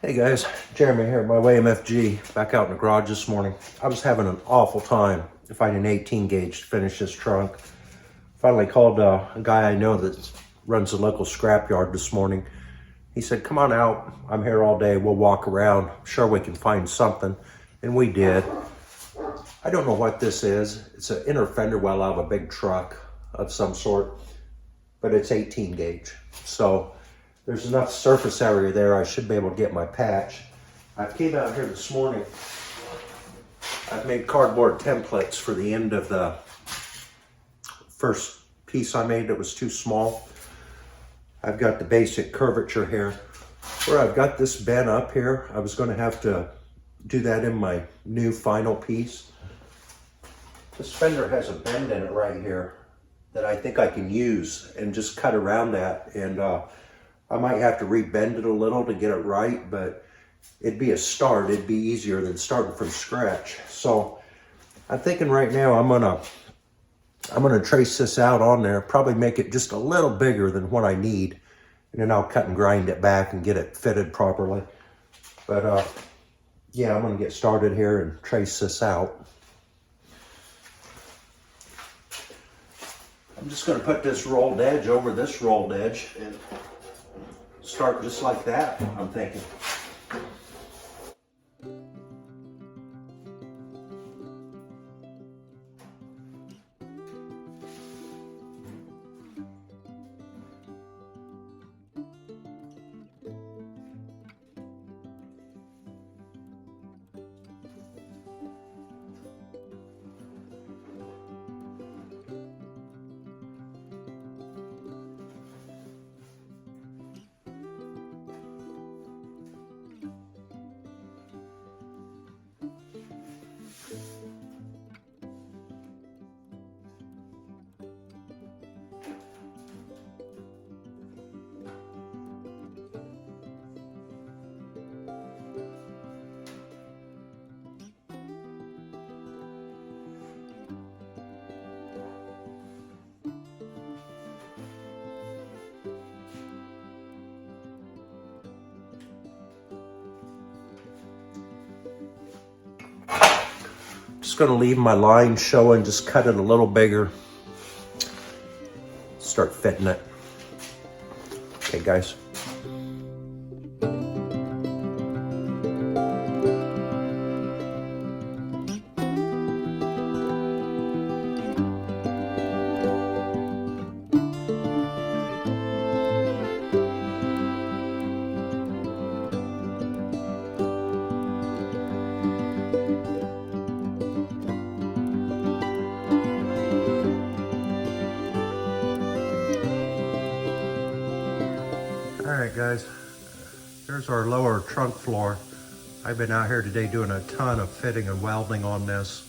Hey guys, Jeremy here, my way MFG, back out in the garage this morning. I was having an awful time finding an 18 gauge to finish this trunk. Finally called a guy I know that runs the local scrapyard this morning. He said, come on out, I'm here all day, we'll walk around, I'm sure we can find something. And we did. I don't know what this is. It's an inner fender well out of a big truck of some sort, but it's 18 gauge. So there's enough surface area there, I should be able to get my patch. I came out here this morning. I've made cardboard templates for the end of the first piece I made that was too small. I've got the basic curvature here. Where I've got this bent up here, I was going to have to do that in my new final piece. This fender has a bend in it right here that I think I can use and just cut around that, and I might have to rebend it a little to get it right, but it'd be a start. It'd be easier than starting from scratch. So I'm thinking right now I'm gonna trace this out on there, probably make it just a little bigger than what I need, and then I'll cut and grind it back and get it fitted properly. But yeah, I'm gonna get started here and trace this out. I'm just gonna put this rolled edge over this rolled edge and start just like that, I'm thinking. Just gonna leave my line showing, just cut it a little bigger. Start fitting it. Okay, guys. Alright guys, there's our lower trunk floor. I've been out here today doing a ton of fitting and welding on this.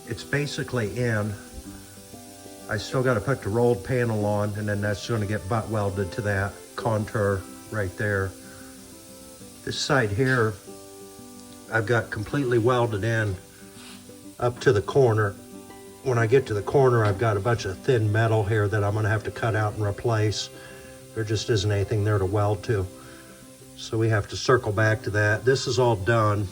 It's basically in. I still got to put the rolled panel on, and then that's going to get butt welded to that contour right there. This side here, I've got completely welded in up to the corner. When I get to the corner, I've got a bunch of thin metal here that I'm going to have to cut out and replace. There just isn't anything there to weld to. So we have to circle back to that. This is all done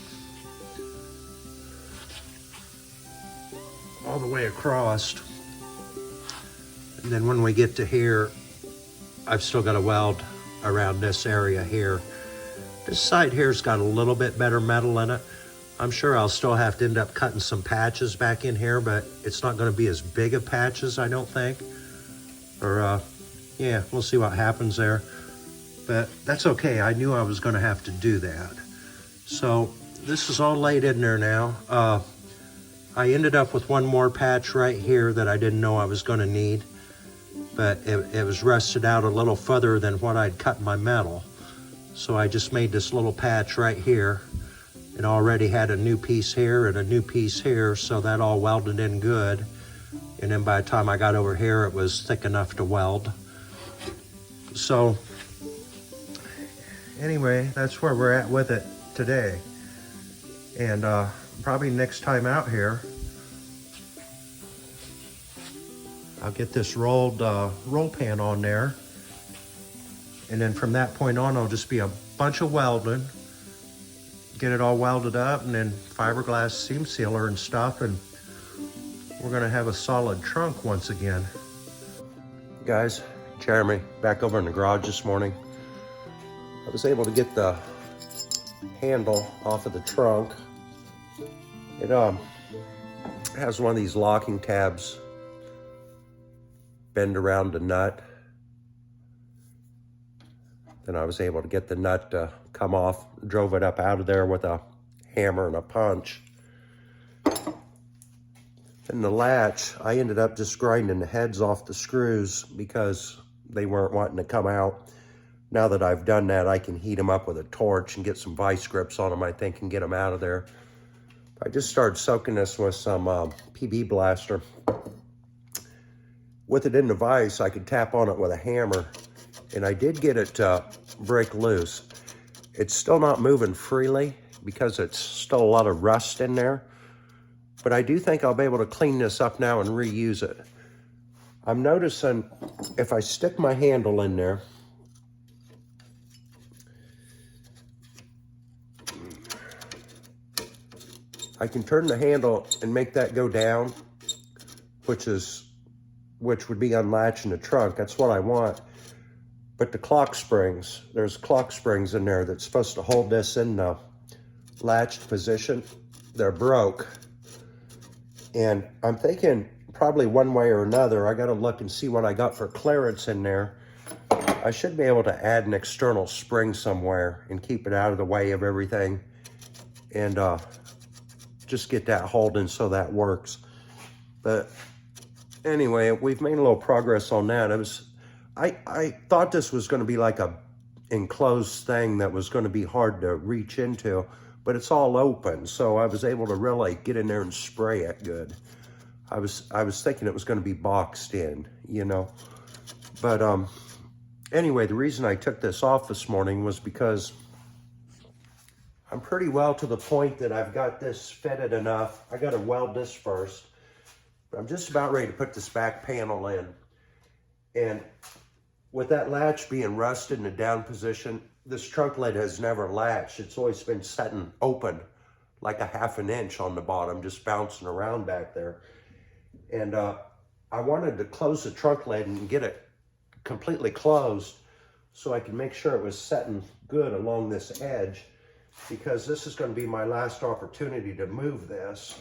all the way across. And then when we get to here, I've still got to weld around this area here. This side here's got a little bit better metal in it. I'm sure I'll still have to end up cutting some patches back in here, but it's not going to be as big of patches, I don't think. Or yeah, we'll see what happens there. But that's okay. I knew I was going to have to do that. So this is all laid in there now. I ended up with one more patch right here that I didn't know I was going to need. But it was rusted out a little further than what I'd cut my metal. So I just made this little patch right here. It already had a new piece here and a new piece here, so that all welded in good. And then by the time I got over here, it was thick enough to weld. So anyway, that's where we're at with it today. And probably next time out here, I'll get this roll pan on there And then from that point on, I'll just be a bunch of welding, get it all welded up, and then fiberglass seam sealer and stuff, and we're gonna have a solid trunk once again. Guys, Jeremy, back over in the garage this morning. I was able to get the handle off of the trunk. It has one of these locking tabs bend around the nut. Then I was able to get the nut to come off, drove it up out of there with a hammer and a punch. And the latch, I ended up just grinding the heads off the screws because they weren't wanting to come out. Now that I've done that, I can heat them up with a torch and get some vice grips on them, I think, and get them out of there. I just started soaking this with some PB Blaster. With it in the vise, I could tap on it with a hammer, and I did get it to break loose. It's still not moving freely because it's still a lot of rust in there, but I do think I'll be able to clean this up now and reuse it. I'm noticing if I stick my handle in there, I can turn the handle and make that go down, which would be unlatching the trunk. That's what I want. But the clock springs, there's clock springs in there that's supposed to hold this in the latched position. They're broke. And I'm thinking probably one way or another, I gotta look and see what I got for clearance in there. I should be able to add an external spring somewhere and keep it out of the way of everything. And just get that holding so that works. But anyway, we've made a little progress on that. I thought this was going to be like a enclosed thing that was going to be hard to reach into, but it's all open, so I was able to really get in there and spray it good. I was thinking it was going to be boxed in, you know. But anyway, the reason I took this off this morning was because I'm pretty well to the point that I've got this fitted enough. I got to weld this first. But I'm just about ready to put this back panel in. And with that latch being rusted in a down position, this trunk lid has never latched. It's always been sitting open, like a 1/2 inch on the bottom, just bouncing around back there. And I wanted to close the trunk lid and get it completely closed so I can make sure it was setting good along this edge, because this is going to be my last opportunity to move this.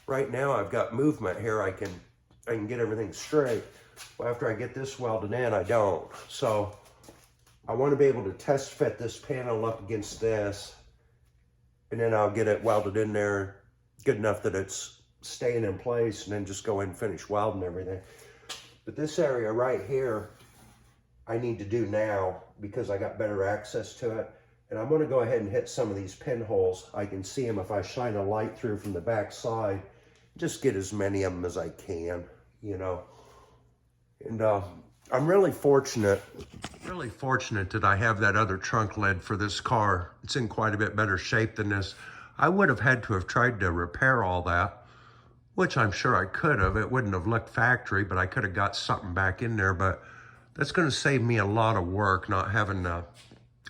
Right now I've got movement here. I can get everything straight. Well, after I get this welded in, I don't. So I want to be able to test fit this panel up against this, and then I'll get it welded in there good enough that it's staying in place, and then just go in and finish welding everything. But this area right here, I need to do now because I got better access to it. And I'm going to go ahead and hit some of these pinholes. I can see them if I shine a light through from the back side. Just get as many of them as I can, you know. And I'm really fortunate that I have that other trunk lid for this car. It's in quite a bit better shape than this. I would have had to have tried to repair all that, which I'm sure I could have. It wouldn't have looked factory, but I could have got something back in there. But that's going to save me a lot of work, not having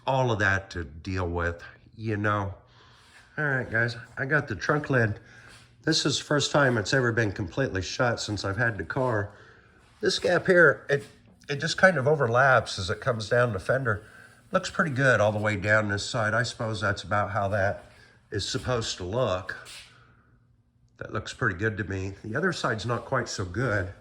all of that to deal with, you know. All right, guys, I got the trunk lid. This is the first time it's ever been completely shut since I've had the car. This gap here, it just kind of overlaps as it comes down the fender. Looks pretty good all the way down this side. I suppose that's about how that is supposed to look. That looks pretty good to me. The other side's not quite so good.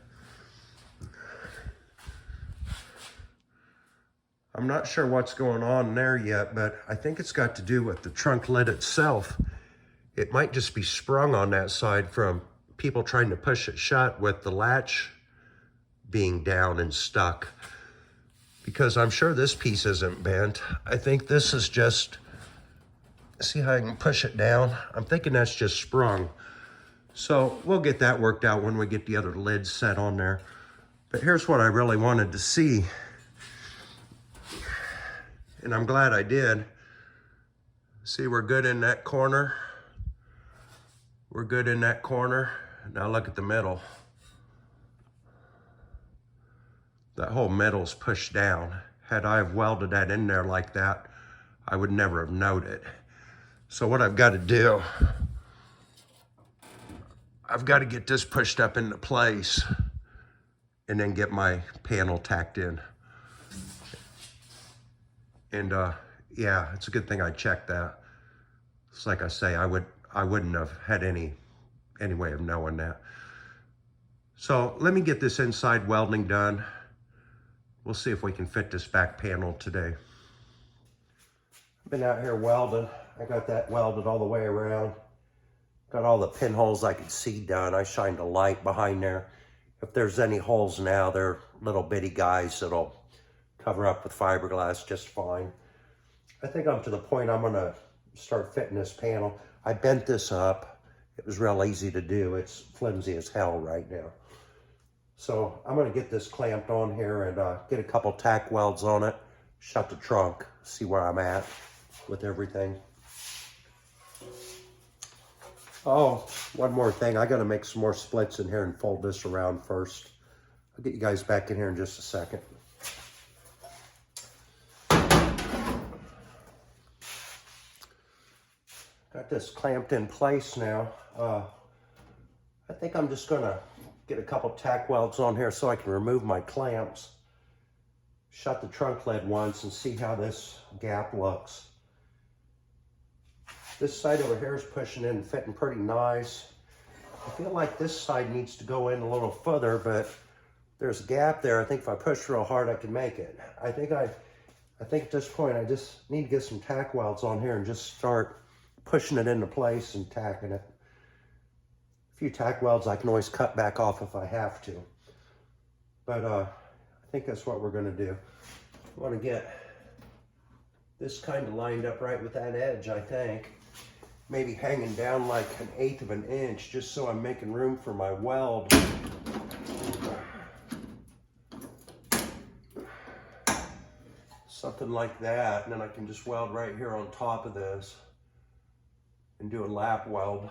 I'm not sure what's going on there yet, but I think it's got to do with the trunk lid itself. It might just be sprung on that side from people trying to push it shut with the latch being down and stuck. Because I'm sure this piece isn't bent. I think this is just, see how I can push it down? I'm thinking that's just sprung. So we'll get that worked out when we get the other lids set on there. But here's what I really wanted to see. And I'm glad I did. See, we're good in that corner. We're good in that corner. Now look at the middle. That whole middle's pushed down. Had I have welded that in there like that, I would never have known it. So what I've got to do, I've got to get this pushed up into place and then get my panel tacked in. And yeah, it's a good thing I checked that. It's like I say, I wouldn't have had any way of knowing that. So let me get this inside welding done. We'll see if we can fit this back panel today. I've been out here welding. I got that welded all the way around. Got all the pinholes I could see done. I shined a light behind there. If there's any holes now, they're little bitty guys that'll cover up with fiberglass just fine. I think I'm to the point I'm gonna start fitting this panel. I bent this up. It was real easy to do. It's flimsy as hell right now. So I'm gonna get this clamped on here and get a couple tack welds on it, shut the trunk, see where I'm at with everything. Oh, one more thing. I gotta make some more splits in here and fold this around first. I'll get you guys back in here in just a second. Got this clamped in place now. I think I'm just gonna get a couple tack welds on here so I can remove my clamps. Shut the trunk lid once and see how this gap looks. This side over here is pushing in and fitting pretty nice. I feel like this side needs to go in a little further, but there's a gap there. I think if I push real hard, I can make it. I think at this point, I just need to get some tack welds on here and just start pushing it into place and tacking it. A few tack welds I can always cut back off if I have to. But I think that's what we're gonna do. I wanna get this kind of lined up right with that edge, I think. Maybe hanging down like 1/8 of an inch, just so I'm making room for my weld. Something like that, and then I can just weld right here on top of this and do a lap weld.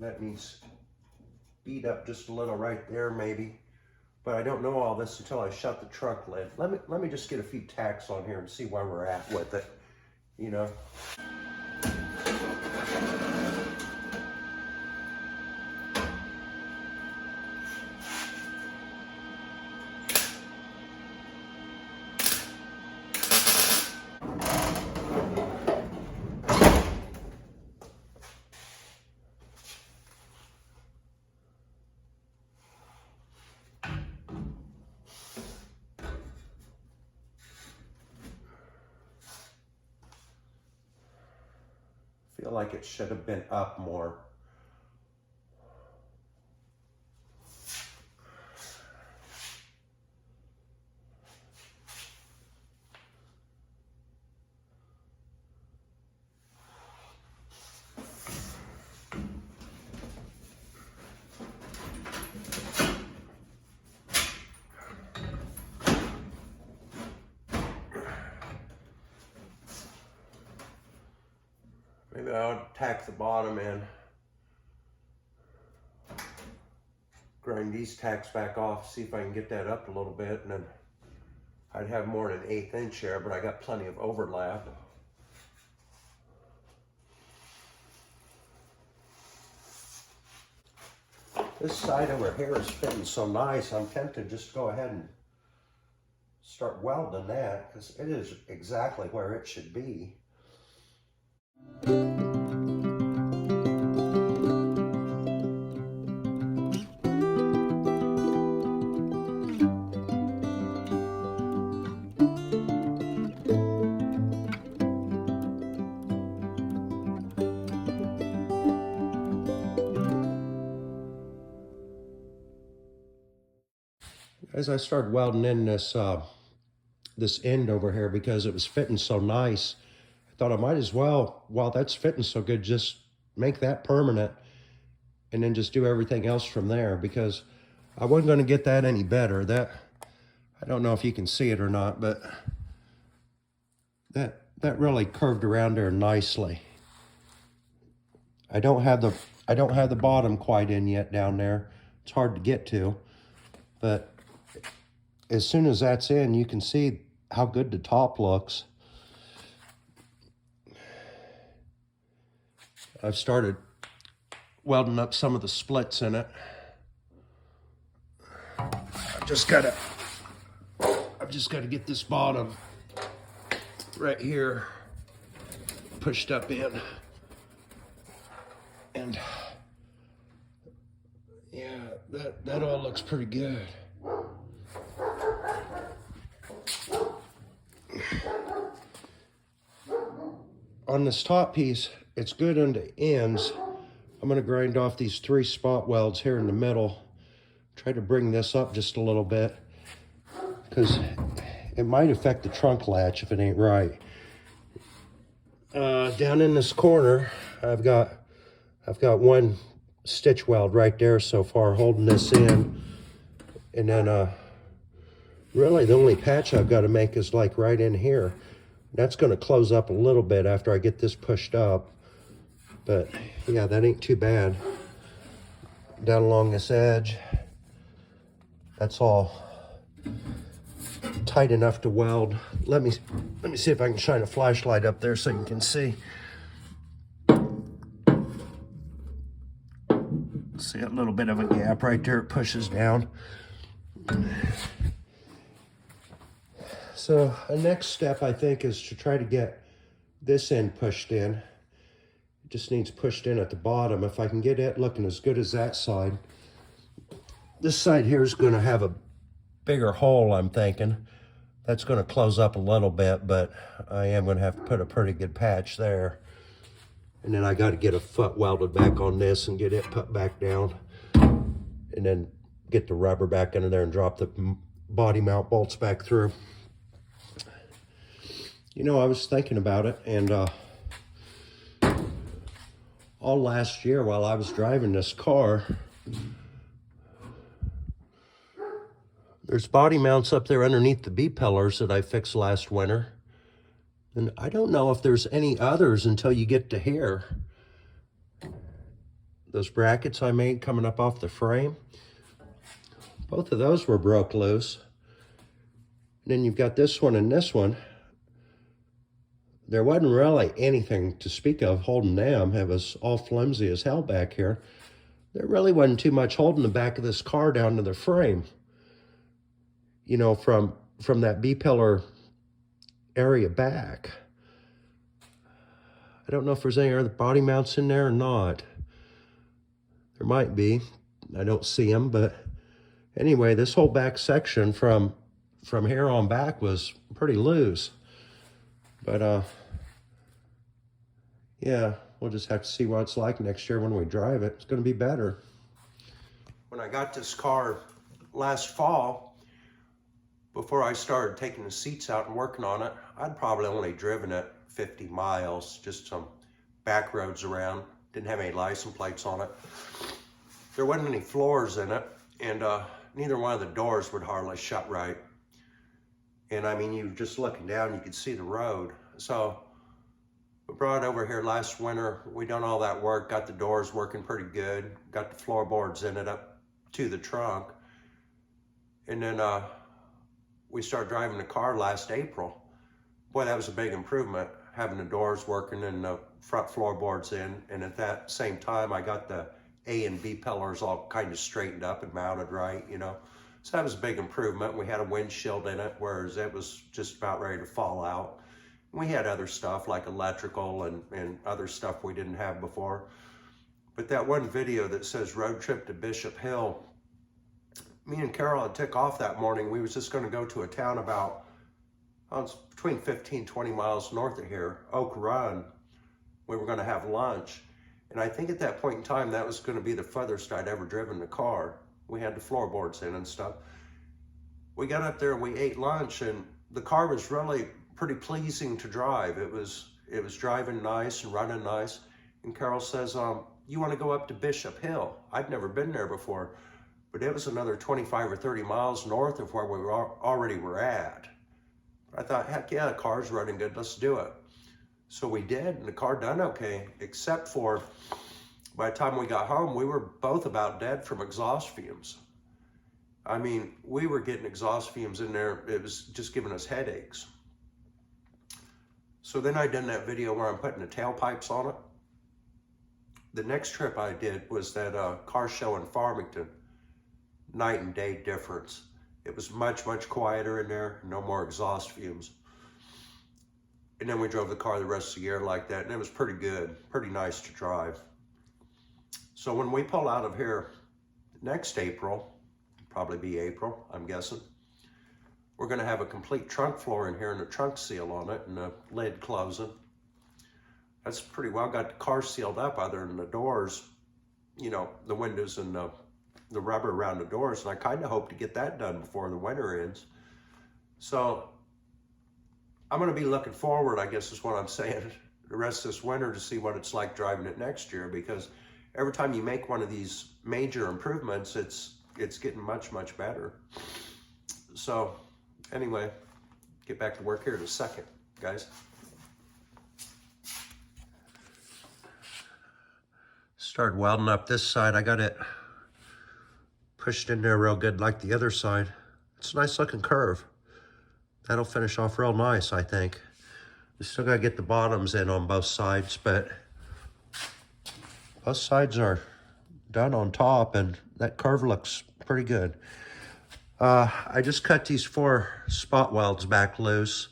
That needs beat up just a little right there maybe. But I don't know all this until I shut the trunk lid. Let me just get a few tacks on here and see where we're at with it, you know. Feel like it should have been up more. Maybe I'll tack the bottom in. Grind these tacks back off, see if I can get that up a little bit, and then I'd have more than 1/8 inch here, but I got plenty of overlap. This side over here is fitting so nice, I'm tempted just to go ahead and start welding that, because it is exactly where it should be. As I started welding in this this end over here, because it was fitting so nice, I thought I might as well, while that's fitting so good, just make that permanent and then just do everything else from there, because I wasn't going to get that any better. That, I don't know if you can see it or not, but that really curved around there nicely. I don't have the bottom quite in yet down there. It's hard to get to, but as soon as that's in, you can see how good the top looks. I've started welding up some of the splits in it. I've just got to get this bottom right here pushed up in. And yeah, that all looks pretty good. On this top piece, it's good on the ends. I'm going to grind off these 3 spot welds here in the middle. Try to bring this up just a little bit, because it might affect the trunk latch if it ain't right. Down in this corner, I've got 1 stitch weld right there so far, holding this in. And then really the only patch I've got to make is like right in here. That's going to close up a little bit after I get this pushed up. But yeah, that ain't too bad. Down along this edge, that's all tight enough to weld. Let me see if I can shine a flashlight up there so you can see. See a little bit of a gap right there, it pushes down. So the next step, I think, is to try to get this end pushed in. It just needs pushed in at the bottom. If I can get it looking as good as that side. This side here is going to have a bigger hole, I'm thinking. That's going to close up a little bit, but I am going to have to put a pretty good patch there. And then I got to get a foot welded back on this and get it put back down. And then get the rubber back into there and drop the body mount bolts back through. You know, I was thinking about it, and all last year while I was driving this car, there's body mounts up there underneath the B-pillars that I fixed last winter. And I don't know if there's any others until you get to here. Those brackets I made coming up off the frame, both of those were broke loose. And then you've got this one and this one. There wasn't really anything to speak of holding them. It was all flimsy as hell back here. There really wasn't too much holding the back of this car down to the frame. You know, from that B-pillar area back. I don't know if there's any other body mounts in there or not. There might be. I don't see them, but anyway, this whole back section from here on back was pretty loose. But yeah, we'll just have to see what it's like next year when we drive it. It's going to be better. When I got this car last fall, before I started taking the seats out and working on it, I'd probably only driven it 50 miles, just some back roads around. Didn't have any license plates on it. There wasn't any floors in it, and neither one of the doors would hardly shut right. And I mean, you were just looking down, you could see the road. So we brought it over here last winter. We done all that work, got the doors working pretty good, got the floorboards in it up to the trunk. And then we started driving the car last April. Boy, that was a big improvement, having the doors working and the front floorboards in. And at that same time, I got the A and B pillars all kind of straightened up and mounted right, you know. So that was a big improvement. We had a windshield in it, whereas it was just about ready to fall out. We had other stuff like electrical and other stuff we didn't have before. But that one video that says road trip to Bishop Hill, me and Carol had took off that morning. We was just going to go to a town about between 15, 20 miles north of here, Oak Run. We were going to have lunch. And I think at that point in time, that was going to be the furthest I'd ever driven the car. We had the floorboards in and stuff. We got up there and we ate lunch, and the car was really pretty pleasing to drive. It was driving nice and running nice. And Carol says, you want to go up to Bishop Hill? I'd never been there before, but it was another 25 or 30 miles north of where we already were at. I thought, heck yeah, the car's running good, let's do it. So we did, and the car done okay, except for By the time we got home, we were both about dead from exhaust fumes. I mean, we were getting exhaust fumes in there. It was just giving us headaches. So then I done that video where I'm putting the tailpipes on it. The next trip I did was that car show in Farmington. Night and day difference. It was much, much quieter in there. No more exhaust fumes. And then we drove the car the rest of the year like that, and it was pretty good, pretty nice to drive. So when we pull out of here next April, probably be April, I'm guessing, we're gonna have a complete trunk floor in here and a trunk seal on it and a lid closing. That's pretty well got the car sealed up other than the doors, you know, the windows and the rubber around the doors. And I kind of hope to get that done before the winter ends. So I'm gonna be looking forward, I guess is what I'm saying, the rest of this winter to see what it's like driving it next year, because every time you make one of these major improvements, it's getting much, much better. So anyway, get back to work here in a second, guys. Started welding up this side. I got it pushed in there real good like the other side. It's a nice looking curve. That'll finish off real nice, I think. We still gotta get the bottoms in on both sides, but both sides are done on top and that curve looks pretty good. I just cut these 4 spot welds back loose.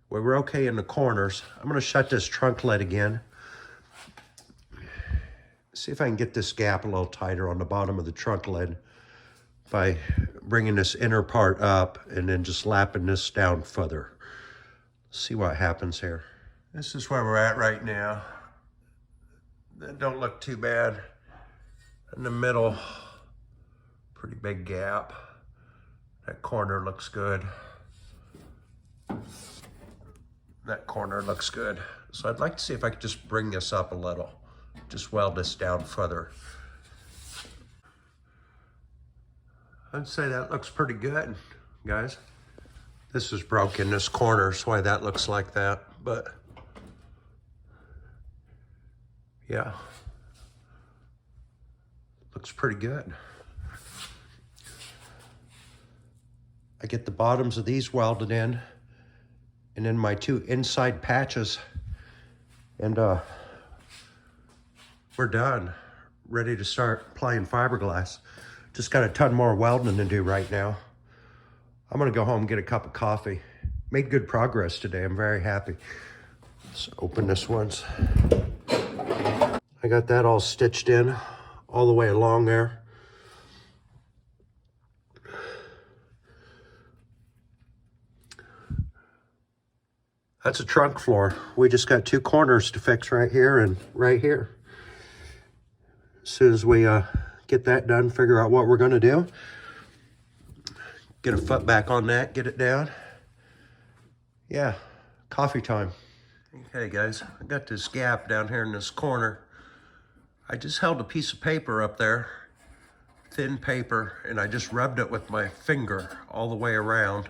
We were okay in the corners. I'm gonna shut this trunk lid again. See if I can get this gap a little tighter on the bottom of the trunk lid by bringing this inner part up and then just lapping this down further. See what happens here. This is where we're at right now. That don't look too bad. In the middle, pretty big gap. That corner looks good. That corner looks good. So I'd like to see if I could just bring this up a little. Just weld this down further. I'd say that looks pretty good, guys. This is broken, this corner, that's why that looks like that, but yeah, looks pretty good. I get the bottoms of these welded in, and then my 2 inside patches, and we're done, ready to start applying fiberglass. Just got a ton more welding to do right now. I'm gonna go home and get a cup of coffee. Made good progress today, I'm very happy. Let's open this once. I got that all stitched in all the way along there. That's a trunk floor. We just got 2 corners to fix right here and right here. As soon as we get that done, figure out what we're gonna do. Get a foot back on that, get it down. Yeah, coffee time. Okay guys, I got this gap down here in this corner. I just held a piece of paper up there, thin paper, and I just rubbed it with my finger all the way around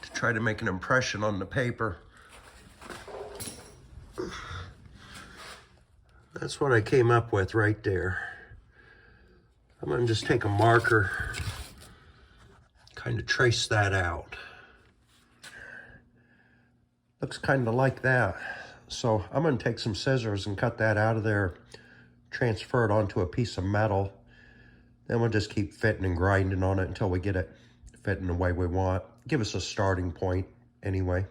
to try to make an impression on the paper. That's what I came up with right there. I'm gonna just take a marker, kind of trace that out. Looks kind of like that. So I'm gonna take some scissors and cut that out of there, transfer it onto a piece of metal. Then we'll just keep fitting and grinding on it until we get it fitting the way we want. Give us a starting point anyway.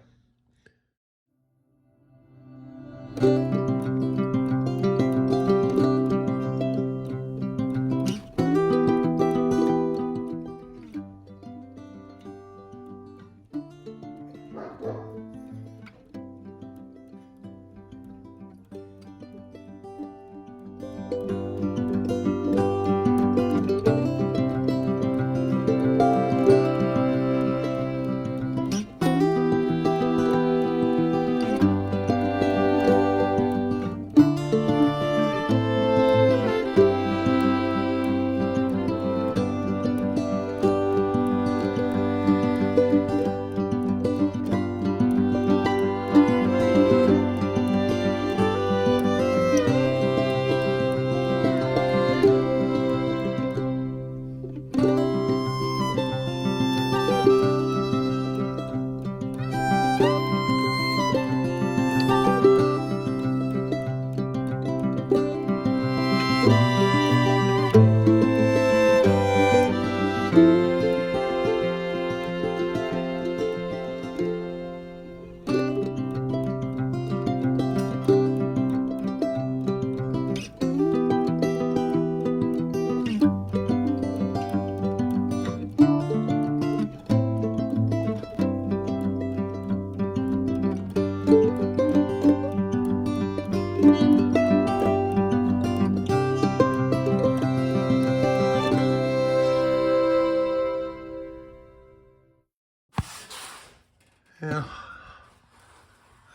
Yeah,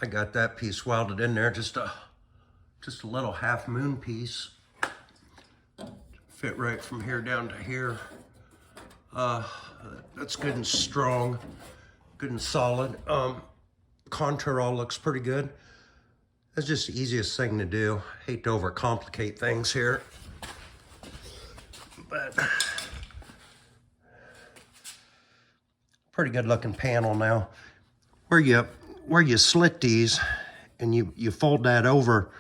I got that piece welded in there, just a little half moon piece. Fit right from here down to here. That's good and strong, good and solid. Contour all looks pretty good. That's just the easiest thing to do. Hate to overcomplicate things here, but pretty good looking panel now. Where you slit these and you fold that over,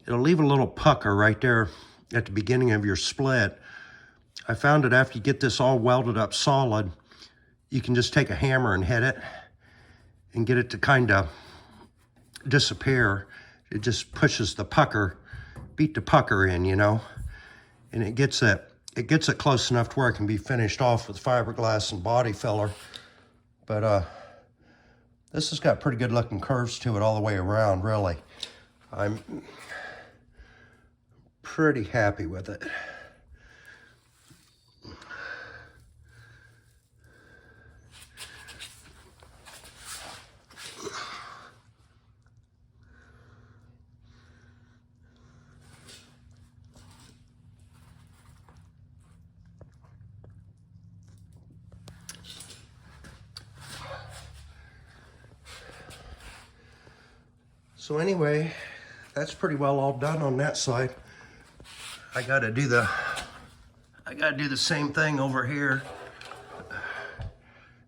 it'll leave a little pucker right there at the beginning of your split. I found that after you get this all welded up solid, you can just take a hammer and hit it and get it to kind of disappear. It just pushes the pucker, beat the pucker in, you know, and it gets it close enough to where it can be finished off with fiberglass and body filler. But this has got pretty good looking curves to it all the way around, really. I'm pretty happy with it. So anyway, that's pretty well all done on that side. I gotta do the same thing over here.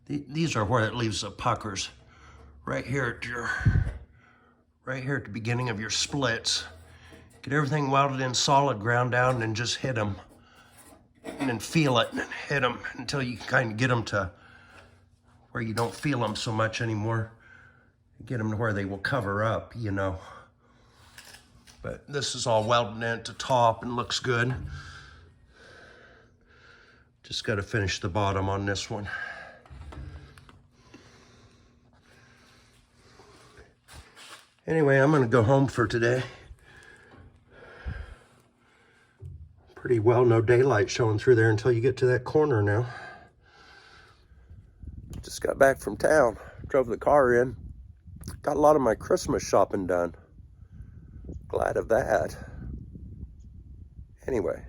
These are where it leaves the puckers. Right here at the beginning of your splits. Get everything welded in solid, ground down, and then just hit them. And then feel it and hit them until you can kind of get them to where you don't feel them so much anymore. Get them to where they will cover up, you know. But this is all welded in at the top and looks good. Just got to finish the bottom on this one. Anyway, I'm going to go home for today. Pretty well no daylight showing through there until you get to that corner now. Just got back from town, drove the car in. Got a lot of my Christmas shopping done. Glad of that. Anyway,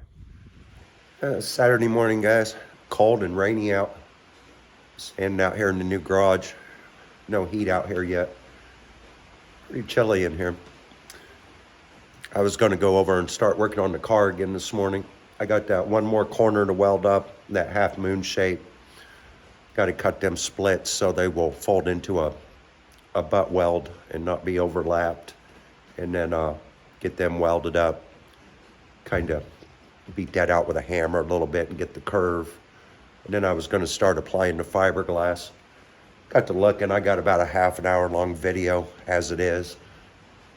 Saturday morning, guys. Cold and rainy out. Standing out here in the new garage. No heat out here yet. Pretty chilly in here. I was going to go over and start working on the car again this morning. I got that one more corner to weld up, that half moon shape. Got to cut them splits so they will fold into a butt weld and not be overlapped, and then get them welded up, kind of beat that out with a hammer a little bit and get the curve. And then I was going to start applying the fiberglass. Got to looking, I got about a half an hour long video as it is,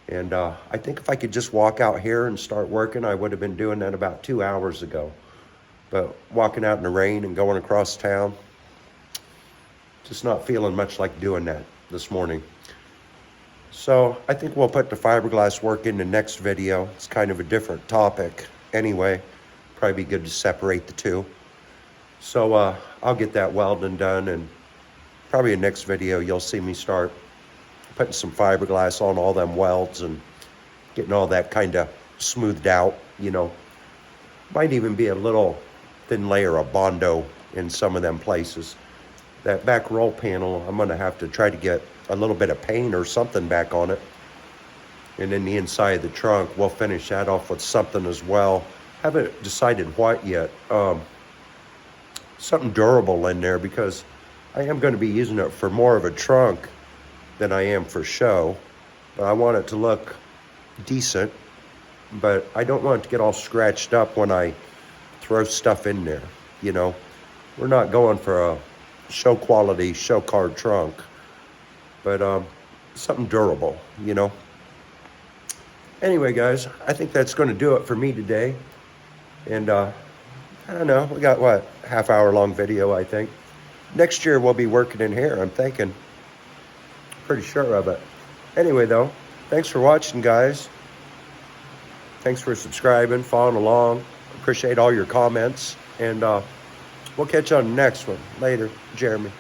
and I think if I could just walk out here and start working, I would have been doing that about 2 hours ago. But walking out in the rain and going across town, just not feeling much like doing that this morning. So I think we'll put the fiberglass work in the next video. It's kind of a different topic anyway. Probably be good to separate the two. So I'll get that welding done, and probably in the next video you'll see me start putting some fiberglass on all them welds and getting all that kind of smoothed out, you know. Might even be a little thin layer of Bondo in some of them places. That back roll panel, I'm gonna have to try to get a little bit of paint or something back on it. And then the inside of the trunk, we'll finish that off with something as well. Haven't decided what yet. Something durable in there, because I am gonna be using it for more of a trunk than I am for show. But I want it to look decent, but I don't want it to get all scratched up when I throw stuff in there, you know. We're not going for a show quality, show card trunk, but something durable, you know. Anyway, guys, I think that's going to do it for me today. And I don't know, we got what, half-hour long video, I think. Next year we'll be working in here, I'm thinking. Pretty sure of it. Anyway, though, thanks for watching, guys. Thanks for subscribing, following along. Appreciate all your comments, and we'll catch you on the next one. Later, Jeremy.